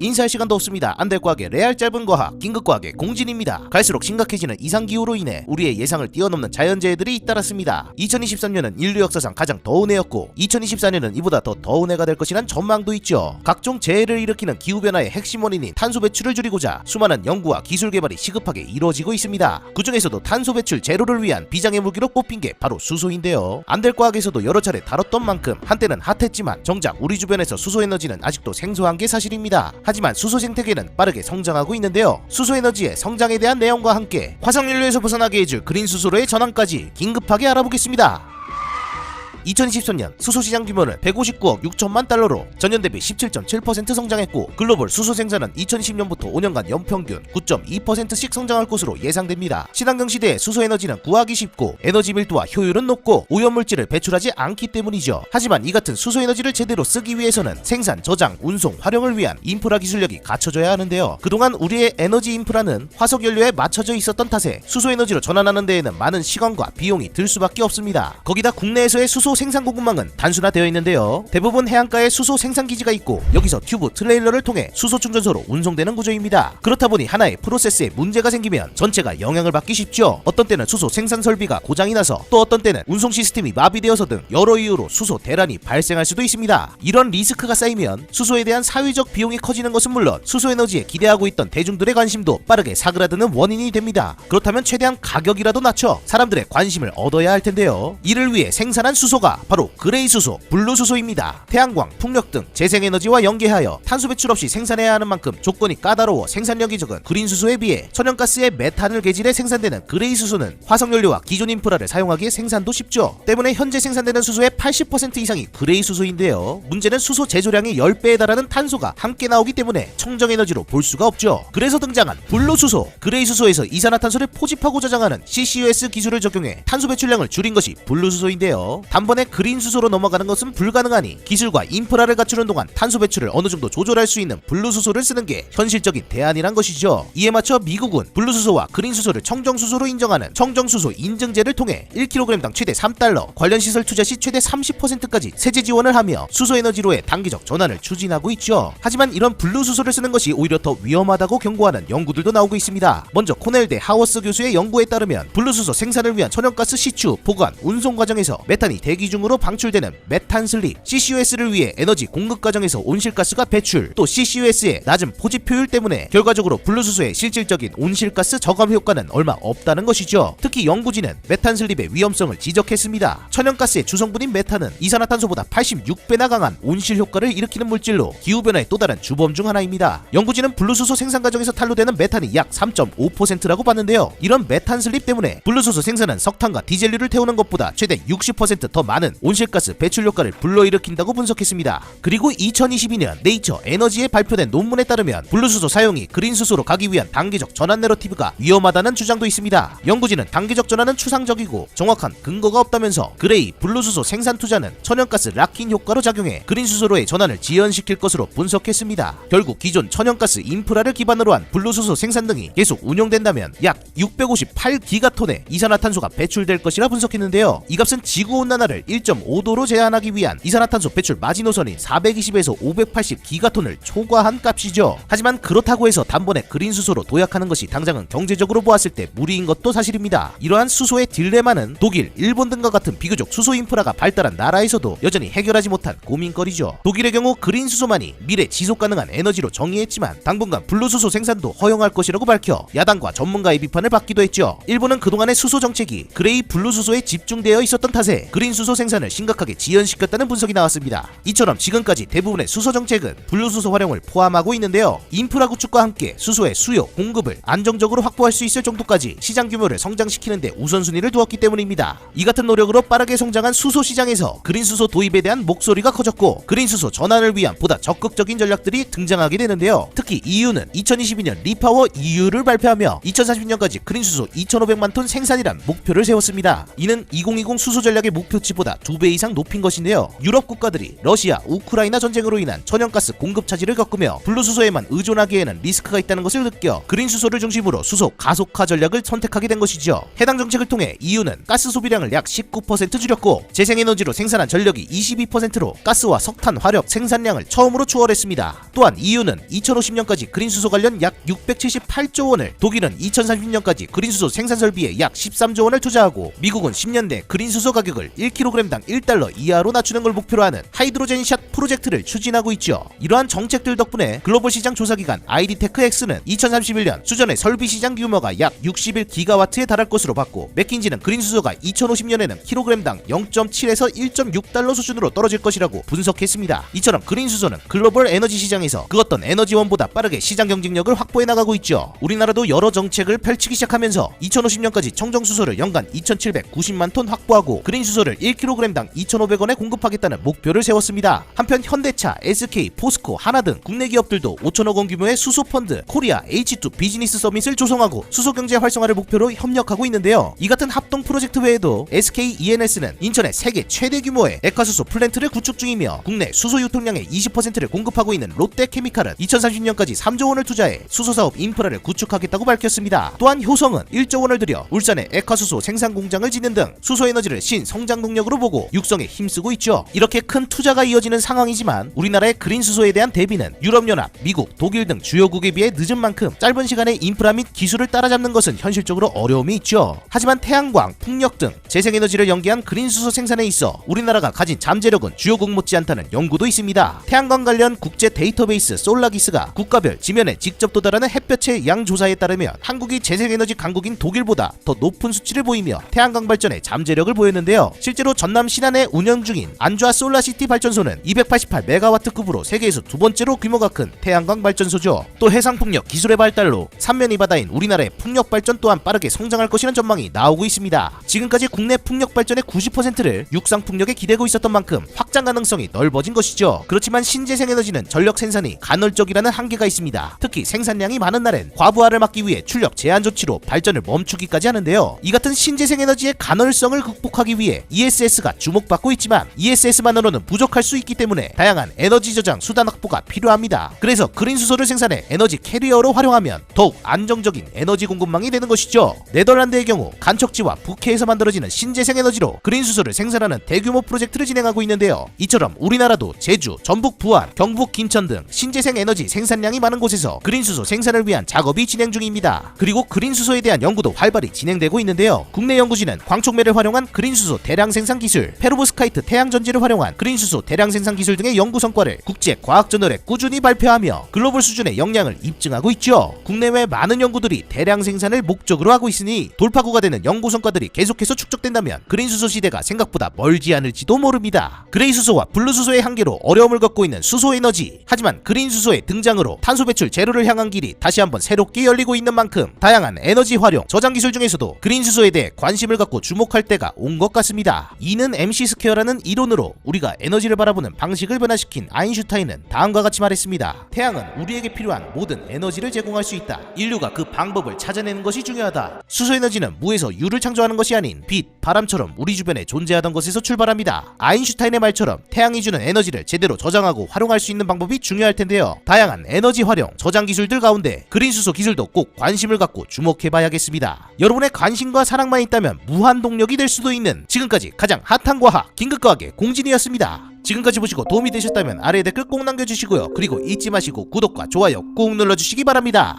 인사할 시간도 없습니다. 안될과학의 레알 짧은 과학, 긴급과학의 공진입니다. 갈수록 심각해지는 이상기후로 인해 우리의 예상을 뛰어넘는 자연재해들이 잇따랐습니다. 2023년은 인류 역사상 가장 더운 해였고 2024년은 이보다 더 더운 해가 될 것이란 전망도 있죠. 각종 재해를 일으키는 기후변화의 핵심 원인인 탄소 배출을 줄이고자 수많은 연구와 기술 개발이 시급하게 이루어지고 있습니다. 그 중에서도 탄소 배출 제로를 위한 비장의 무기로 꼽힌 게 바로 수소인데요. 안될과학에서도 여러 차례 다뤘던 만큼 한때는 핫했지만 정작 우리 주변에서 수소 에너지는 아직도 생소한 게 사실입니다. 하지만 수소 생태계는 빠르게 성장하고 있는데요. 수소 에너지의 성장에 대한 내용과 함께 화석연료에서 벗어나게 해줄 그린 수소로의 전환까지 긴급하게 알아보겠습니다. 2023년 수소시장 규모는 159억 6천만 달러로 전년 대비 17.7% 성장했고 글로벌 수소 생산은 2020년부터 5년간 연평균 9.2%씩 성장할 것으로 예상됩니다. 친환경 시대에 수소 에너지는 구하기 쉽고 에너지 밀도와 효율은 높고 오염물질을 배출하지 않기 때문이죠. 하지만 이 같은 수소 에너지를 제대로 쓰기 위해서는 생산, 저장, 운송, 활용을 위한 인프라 기술력이 갖춰져야 하는데요. 그동안 우리의 에너지 인프라는 화석연료에 맞춰져 있었던 탓에 수소 에너지로 전환하는 데에는 많은 시간과 비용이 들 수밖에 없습니다. 거기다 국내에서의 수소 생산 공급망은 단순화되어 있는데요. 대부분 해안가에 수소 생산 기지가 있고 여기서 튜브 트레일러를 통해 수소 충전소로 운송되는 구조입니다. 그렇다 보니 하나의 프로세스에 문제가 생기면 전체가 영향을 받기 쉽죠. 어떤 때는 수소 생산 설비가 고장이 나서 또 어떤 때는 운송 시스템이 마비되어서 등 여러 이유로 수소 대란이 발생할 수도 있습니다. 이런 리스크가 쌓이면 수소에 대한 사회적 비용이 커지는 것은 물론 수소 에너지에 기대하고 있던 대중들의 관심도 빠르게 사그라드는 원인이 됩니다. 그렇다면 최대한 가격이라도 낮춰 사람들의 관심을 얻어야 할 텐데요. 이를 위해 생산한 수소가 바로 그레이 수소, 블루 수소입니다. 태양광, 풍력 등 재생에너지와 연계하여 탄소 배출 없이 생산해야 하는 만큼 조건이 까다로워 생산력이 적은 그린 수소에 비해 천연가스의 메탄을 계질해 생산되는 그레이 수소는 화석연료와 기존 인프라를 사용하기에 생산도 쉽죠. 때문에 현재 생산되는 수소의 80% 이상이 그레이 수소인데요. 문제는 수소 제조량의 10배에 달하는 탄소가 함께 나오기 때문에 청정에너지로 볼 수가 없죠. 그래서 등장한 블루 수소, 그레이 수소에서 이산화탄소를 포집하고 저장하는 CCUS 기술을 적용해 탄소 배출량을 줄인 것이 블루 수소인데요. 단번에 그린 수소로 넘어가는 것은 불가능하니 기술과 인프라를 갖추는 동안 탄소 배출을 어느 정도 조절할 수 있는 블루 수소를 쓰는 게 현실적인 대안이란 것이죠. 이에 맞춰 미국은 블루 수소와 그린 수소를 청정 수소로 인정하는 청정 수소 인증제를 통해 1kg당 최대 3달러, 관련 시설 투자 시 최대 30%까지 세제 지원을 하며 수소 에너지로의 단기적 전환을 추진하고 있죠. 하지만 이런 블루 수소를 쓰는 것이 오히려 더 위험하다고 경고하는 연구들도 나오고 있습니다. 먼저 코넬대 하워스 교수의 연구에 따르면 블루 수소 생산을 위한 천연가스 시추, 보관, 운송 과정에서 메탄이 대기 중으로 방출되는 메탄 슬립, CCUS를 위해 에너지 공급 과정에서 온실가스가 배출, 또 CCUS의 낮은 포집 효율 때문에 결과적으로 블루수소의 실질적인 온실가스 저감 효과는 얼마 없다는 것이죠. 특히 연구진은 메탄 슬립의 위험성을 지적했습니다. 천연가스의 주성분인 메탄은 이산화탄소보다 86배나 강한 온실 효과를 일으키는 물질로 기후변화의 또 다른 주범 중 하나입니다. 연구진은 블루수소 생산 과정에서 탄로되는 메탄이 약 3.5%라고 봤는데요. 이런 메탄 슬립 때문에 블루수소 생산은 석탄과 디젤류를 태우는 것보다 최대 60% 더 많은 온실가스 배출 효과를 불러일으킨다고 분석했습니다. 그리고 2022년 네이처 에너지에 발표된 논문에 따르면 블루수소 사용이 그린수소로 가기 위한 단기적 전환 내러티브가 위험하다는 주장도 있습니다. 연구진은 단기적 전환은 추상적이고 정확한 근거가 없다면서 그레이, 블루수소 생산 투자는 천연가스 락인 효과로 작용해 그린수소로의 전환을 지연시킬 것으로 분석했습니다. 결국 기존 천연가스 인프라를 기반으로 한 블루수소 생산 등이 계속 운영된다면 약 658기가톤의 이산화탄소가 배출될 것이라 분석했는데요. 이 값은 지구온난화를 1.5도로 제한하기 위한 이산화탄소 배출 마지노선인 420에서 580기가톤을 초과한 값이죠. 하지만 그렇다고 해서 단번에 그린 수소로 도약하는 것이 당장은 경제적으로 보았을 때 무리인 것도 사실입니다. 이러한 수소의 딜레마는 독일, 일본 등과 같은 비교적 수소 인프라가 발달한 나라에서도 여전히 해결하지 못한 고민거리죠. 독일의 경우 그린 수소만이 미래 지속 가능한 에너지로 정의했지만 당분간 블루 수소 생산도 허용할 것이라고 밝혀 야당과 전문가의 비판을 받기도 했죠. 일본은 그동안의 수소 정책이 그레이 블루 수소에 집중되어 있었던 탓에 그린 수소 생산을 심각하게 지연시켰다는 분석이 나왔습니다. 이처럼 지금까지 대부분의 수소 정책은 블루 수소 활용을 포함하고 있는데요. 인프라 구축과 함께 수소의 수요, 공급을 안정적으로 확보할 수 있을 정도까지 시장 규모를 성장시키는 데 우선순위를 두었기 때문입니다. 이 같은 노력으로 빠르게 성장한 수소 시장에서 그린 수소 도입에 대한 목소리가 커졌고 그린 수소 전환을 위한 보다 적극적인 전략들이 등장하게 되는데요. 특히 EU는 2022년 리파워 EU를 발표하며 2040년까지 그린 수소 2,500만 톤 생산이란 목표를 세웠습니다. 이는 2020 수소 전략의 목표치 기대치보다 2배 이상 높인 것인데요. 유럽 국가들이 러시아, 우크라이나 전쟁으로 인한 천연가스 공급 차질을 겪으며 블루수소에만 의존하기에는 리스크가 있다는 것을 느껴 그린 수소를 중심으로 수소 가속화 전략을 선택하게 된 것이죠. 해당 정책을 통해 EU는 가스 소비량을 약 19% 줄였고 재생에너지로 생산한 전력이 22%로 가스와 석탄, 화력 생산량을 처음으로 추월했습니다. 또한 EU는 2050년까지 그린 수소 관련 약 678조 원을, 독일은 2030년까지 그린 수소 생산 설비에 약 13조 원을 투자하고 미국은 10년 내 그린 수소 가격을 1kg당 1달러 이하로 낮추는 걸 목표로 하는 하이드로젠샷 프로젝트를 추진하고 있죠. 이러한 정책들 덕분에 글로벌 시장 조사기관 아이디테크엑스는 2031년 수전의 설비 시장 규모가 약 61기가와트에 달할 것으로 봤고, 맥킨지는 그린 수소가 2050년에는 kg당 0.7에서 1.6달러 수준으로 떨어질 것이라고 분석했습니다. 이처럼 그린 수소는 글로벌 에너지 시장에서 그 어떤 에너지원보다 빠르게 시장 경쟁력을 확보해 나가고 있죠. 우리나라도 여러 정책을 펼치기 시작하면서 2050년까지 청정 수소를 연간 2,790만 톤 확보하고 그린 수소를 1kg당 2,500원에 공급하겠다는 목표를 세웠습니다. 한편 현대차, SK, 포스코, 하나 등 국내 기업들도 5천억 원 규모의 수소 펀드 코리아 H2 비즈니스 서밋을 조성하고 수소 경제 활성화를 목표로 협력하고 있는데요. 이 같은 합동 프로젝트 외에도 SK ENS는 인천에 세계 최대 규모의 액화수소 플랜트를 구축 중이며 국내 수소 유통량의 20%를 공급하고 있는 롯데케미칼은 2030년까지 3조 원을 투자해 수소 사업 인프라를 구축하겠다고 밝혔습니다. 또한 효성은 1조 원을 들여 울산에 액화수소 생산 공장을 짓는 등 수소 에너지를 신성장 동력으로 보고 육성에 힘쓰고 있죠. 이렇게 큰 투자가 이어지는 상황이지만 우리나라의 그린 수소에 대한 대비는 유럽연합, 미국, 독일 등 주요국에 비해 늦은 만큼 짧은 시간에 인프라 및 기술을 따라잡는 것은 현실적으로 어려움이 있죠. 하지만 태양광, 풍력 등 재생에너지를 연계한 그린 수소 생산에 있어 우리나라가 가진 잠재력은 주요국 못지않다는 연구도 있습니다. 태양광 관련 국제 데이터베이스 솔라기스가 국가별 지면에 직접 도달하는 햇볕의 양 조사에 따르면 한국이 재생에너지 강국인 독일보다 더 높은 수치를 보이며 태양광 발전에 잠재력을 보였는데요. 실제로 전남 신안에 운영 중인 안좌 솔라시티 발전소는 288메가와트급으로 세계에서 두 번째로 규모가 큰 태양광 발전소죠. 또 해상풍력 기술의 발달로 삼면이 바다인 우리나라의 풍력 발전 또한 빠르게 성장할 것이라는 전망이 나오고 있습니다. 지금까지 국내 풍력 발전의 90%를 육상 풍력에 기대고 있었던 만큼 확장 가능성이 넓어진 것이죠. 그렇지만 신재생에너지는 전력 생산이 간헐적이라는 한계가 있습니다. 특히 생산량이 많은 날엔 과부하를 막기 위해 출력 제한 조치로 발전을 멈추기까지 하는데요. 이 같은 신재생에너지의 간헐성을 극복하기 위해 ESS가 주목받고 있지만 ESS만으로는 부족할 수 있기 때문에 다양한 에너지 저장 수단 확보가 필요합니다. 그래서 그린 수소를 생산해 에너지 캐리어로 활용하면 더욱 안정적인 에너지 공급망이 되는 것이죠. 네덜란드의 경우 간척지와 북해에서 만들어지는 신재생에너지로 그린 수소를 생산하는 대규모 프로젝트를 진행하고 있는데요. 이처럼 우리나라도 제주, 전북 부안, 경북 김천 등 신재생에너지 생산량이 많은 곳에서 그린 수소 생산을 위한 작업이 진행 중입니다. 그리고 그린 수소에 대한 연구도 활발히 진행되고 있는데요. 국내 연구진은 광촉매를 활용한 그린 수소 대량 생산 기술, 페로브스카이트 태양전지를 활용한 그린 수소 대량 생산 기술 등의 연구 성과를 국제 과학 저널에 꾸준히 발표하며 글로벌 수준의 역량을 입증하고 있죠. 국내외 많은 연구들이 대량 생산을 목적으로 하고 있으니 돌파구가 되는 연구 성과들이 계속해서 축적된다면 그린 수소 시대가 생각보다 멀지 않을지도 모릅니다. 그레이 수소와 블루 수소의 한계로 어려움을 겪고 있는 수소 에너지. 하지만 그린 수소의 등장으로 탄소 배출 제로를 향한 길이 다시 한번 새롭게 열리고 있는 만큼 다양한 에너지 활용, 저장 기술 중에서도 그린 수소에 대해 관심을 갖고 주목할 때가 온 것 같습니다. 이는 MC 스퀘어라는 이론으로 우리가 에너지를 바라보는 방식을 변화시킨 아인슈타인은 다음과 같이 말했습니다. 태양은 우리에게 필요한 모든 에너지를 제공할 수 있다. 인류가 그 방법을 찾아내는 것이 중요하다. 수소 에너지는 무에서 유를 창조하는 것이 아닌 빛, 바람처럼 우리 주변에 존재하던 것에서 출발합니다. 아인슈타인의 말처럼 태양이 주는 에너지를 제대로 저장하고 활용할 수 있는 방법이 중요할 텐데요. 다양한 에너지 활용, 저장 기술들 가운데 그린 수소 기술도 꼭 관심을 갖고 주목해봐야겠습니다. 여러분의 관심과 사랑만 있다면 무한 동력이 될 수도 있는 지금까지 가장 핫한 과학, 긴급과학의 공진이었습니다. 지금까지 보시고 도움이 되셨다면 아래에 댓글 꼭 남겨주시고요. 그리고 잊지 마시고 구독과 좋아요 꾹 눌러주시기 바랍니다.